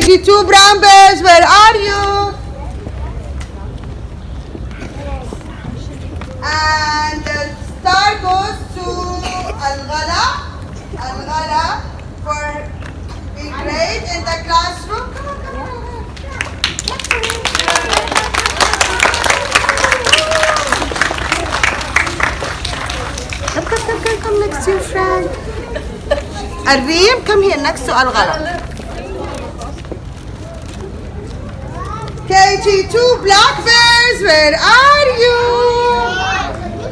KG2 brown bears, where are you? And the star goes to Al-Ghala for being great in the classroom. Come on, come on. Come next to your friend. Areem, come here next to Al-Ghala. KG2 black bears, where are you?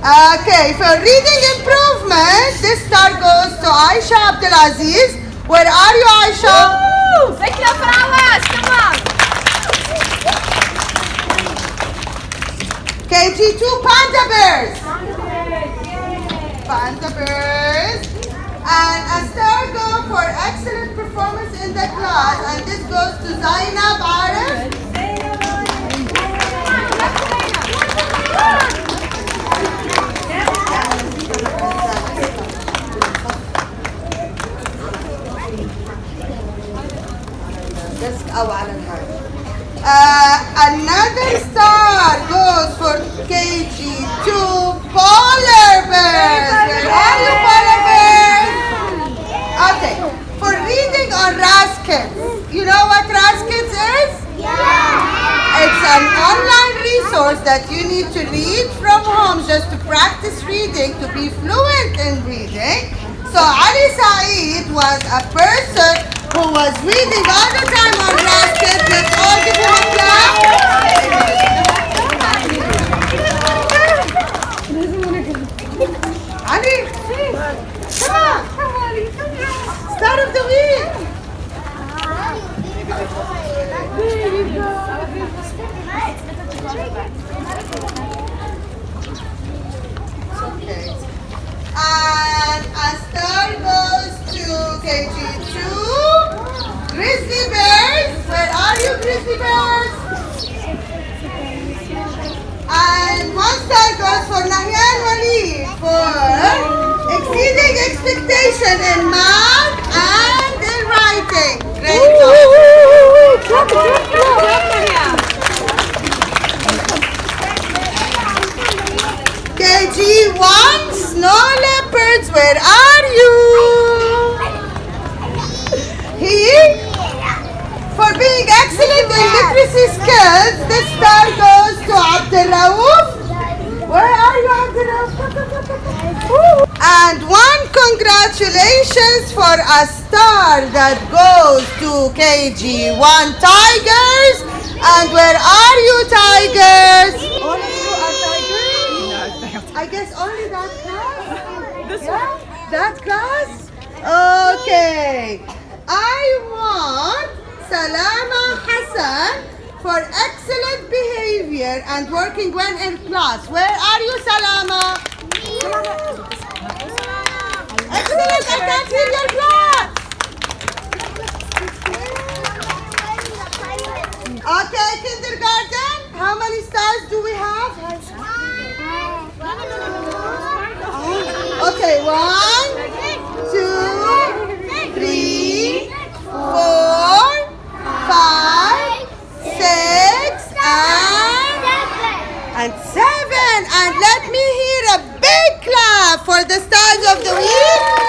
Okay, for reading improvement, this star goes to Aisha Abdulaziz. Where are you, Aisha? Fikra Farawas, come on. KG2 panda bears. Panda bears. And a star goes for excellent performance in the class. And this goes to Zainab Arif. Another star goes for KG2 polar bears. Where are you, polar bears? Okay, for reading on Raskins. You know what Raskins is? Yeah. It's an online resource that you need to read from home just to practice reading, to be fluent in reading. So Ali Saeed was a person who was reading all the time on Raskins. Let's all give him a clap. Ali, come on. Start of the week. Okay. And a star goes to KG2 grizzly bears. Where are you, grizzly bears? And one star goes for Nahyan Wali for exceeding expectation in math and in writing. Great job. KG1 snow leopards, where are you? For being excellent in literacy skills, this star goes to Abdul Rauf. Where are you, Abdul Rauf? And one congratulations for a star that goes to KG1 tigers. And where are you, tigers? All of you are tigers? I guess only that class? This one? That class? Okay. I want Salama Hassan for excellent behavior and working well in class. Where are you, Salama? Excellent, I can't hear your class. Okay, kindergarten, how many stars do we have? Okay, 1, 2, 3, 4, 5, 6, and 7. And let me hear a big clap for the stars of the week.